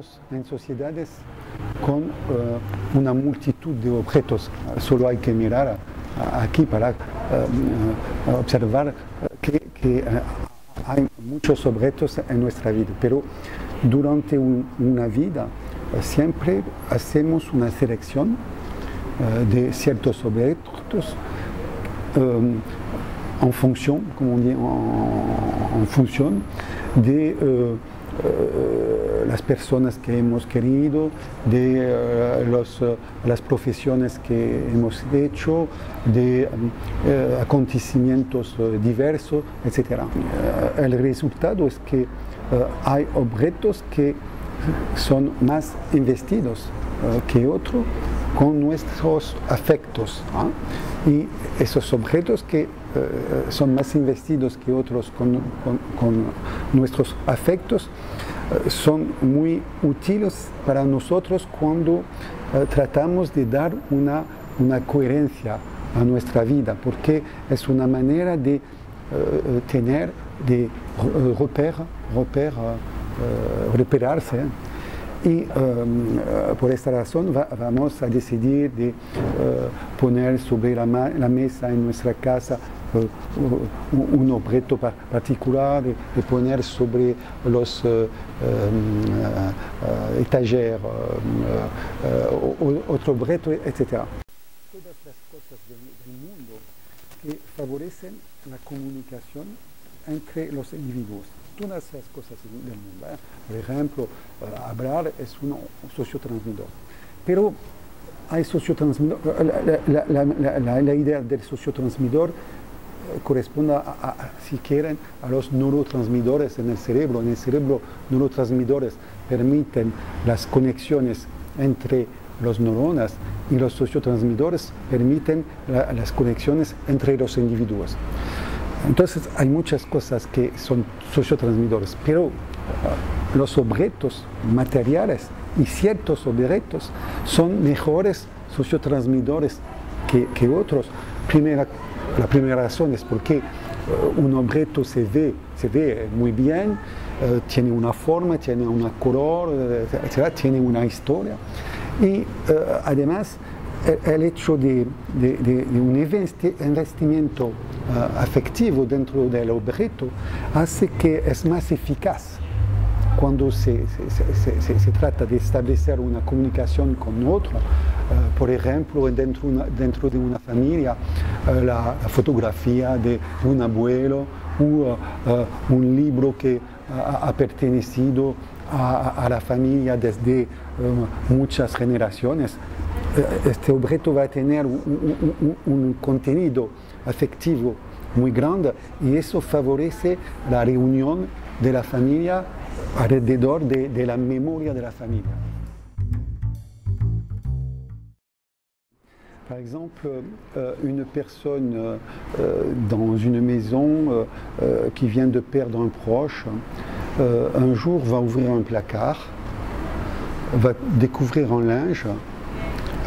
vivimos en sociedades con una multitud de objetos. Solo hay que mirar aquí para observar que hay muchos objetos en nuestra vida, pero durante una vida siempre hacemos una selección de ciertos objetos en función, como on dit, en función de las personas que hemos querido, de las profesiones que hemos hecho, de acontecimientos diversos, etc. El resultado es que hay objetos que son más investidos que otros con nuestros afectos, ¿eh? Y esos objetos que son más investidos que otros con nuestros afectos son muy útiles para nosotros cuando tratamos de dar una coherencia a nuestra vida, porque es una manera de tener, de repararse. Y por esta razón vamos a decidir de poner sobre la mesa en nuestra casa un objeto particular, de poner sobre los étagères otro objeto, etc. Todas las cosas del mundo que favorecen la comunicación entre los individuos. Todas las cosas del mundo. Por ejemplo, hablar es un sociotransmisor. Pero hay sociotransmisor. La idea del sociotransmisor corresponde si quieren, a los neurotransmisores en el cerebro. En el cerebro, neurotransmisores permiten las conexiones entre los neuronas y los sociotransmisores permiten las conexiones entre los individuos. Entonces hay muchas cosas que son sociotransmisores, pero los objetos materiales y ciertos objetos son mejores sociotransmisores que otros. La primera razón es porque un objeto se ve muy bien, tiene una forma, tiene un color, etc., tiene una historia. Y además el hecho de un investimiento afectivo dentro del objeto hace que es más eficaz cuando se trata de establecer una comunicación con otro. Por ejemplo, dentro de una familia, la fotografía de un abuelo o un libro que ha pertenecido a la familia desde muchas generaciones. Este objeto va a tener un contenido afectivo muy grande y eso favorece la reunión de la familia alrededor de la memoria de la familia. Par exemple, une personne dans une maison qui vient de perdre un proche, un jour va ouvrir un placard, va découvrir un linge,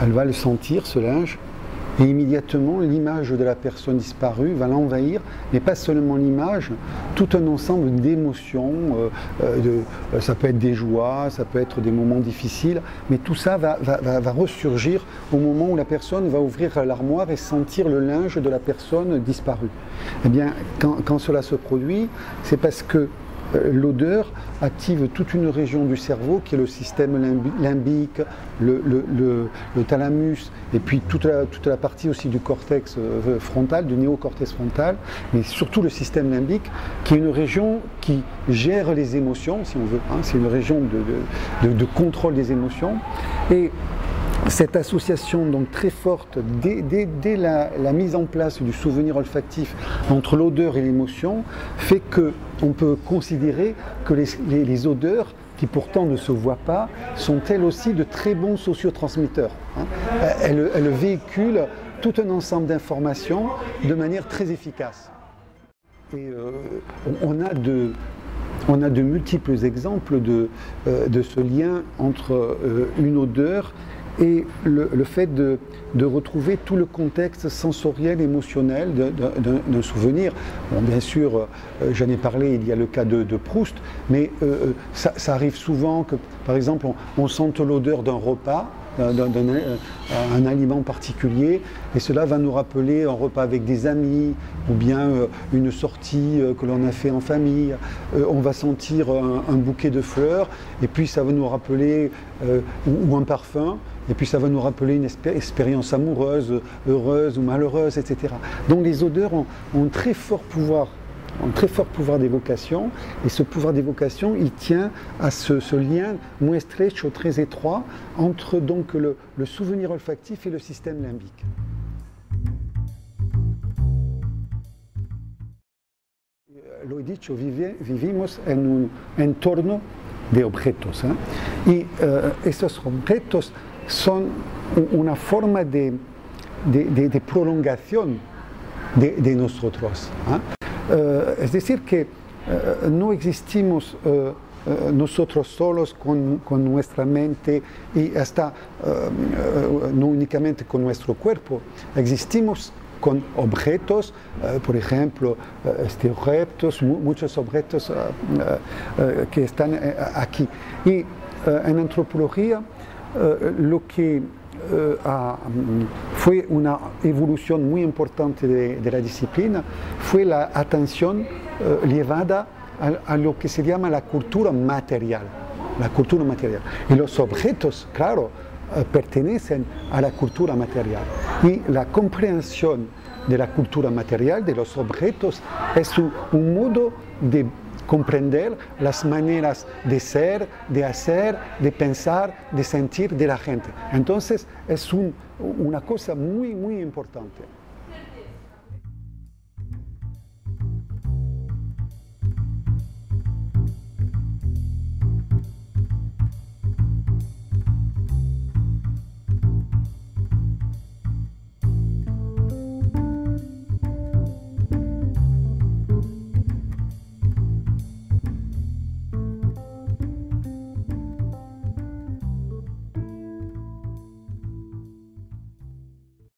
elle va le sentir, ce linge, et immédiatement l'image de la personne disparue va l'envahir, mais pas seulement l'image, tout un ensemble d'émotions, ça peut être des joies, ça peut être des moments difficiles, mais tout ça va ressurgir au moment où la personne va ouvrir l'armoire et sentir le linge de la personne disparue. Eh bien, quand cela se produit, c'est parce que l'odeur active toute une région du cerveau qui est le système limbique, le thalamus et puis toute la partie aussi du cortex frontal, du néocortex frontal, mais surtout le système limbique qui est une région qui gère les émotions, si on veut, hein, c'est une région de contrôle des émotions. Et cette association donc très forte dès la mise en place du souvenir olfactif entre l'odeur et l'émotion fait qu'on peut considérer que les odeurs, qui pourtant ne se voient pas, sont elles aussi de très bons sociotransmetteurs. Hein. Elles véhiculent tout un ensemble d'informations de manière très efficace. Et on a de multiples exemples de ce lien entre une odeur et le fait de retrouver tout le contexte sensoriel, émotionnel d'un souvenir. Bon, bien sûr, j'en ai parlé, il y a le cas de Proust, mais ça arrive souvent que, par exemple, on sente l'odeur d'un repas, un aliment particulier, et cela va nous rappeler un repas avec des amis, ou bien une sortie que l'on a fait en famille. On va sentir un bouquet de fleurs, et puis ça va nous rappeler, ou un parfum, et puis ça va nous rappeler une expérience amoureuse, heureuse ou malheureuse, etc. Donc les odeurs ont un très fort pouvoir d'évocation, et ce pouvoir d'évocation, il tient à ce lien muy estrecho, très étroit, entre donc le souvenir olfactif et le système limbique. Lo he dicho, vivimos en un entorno de objetos, y esos objetos son una forma de prolongación de nosotros. Es decir, que no existimos nosotros solos con nuestra mente y hasta no únicamente con nuestro cuerpo, existimos con objetos, por ejemplo, muchos objetos que están aquí. Y en antropología lo que fue una evolución muy importante de la disciplina fue la atención llevada a lo que se llama la cultura material. La cultura material. Y los objetos, claro, pertenecen a la cultura material. Y la comprensión de la cultura material, de los objetos, es un modo de comprender las maneras de ser, de hacer, de pensar, de sentir de la gente. Entonces es una cosa muy, muy importante.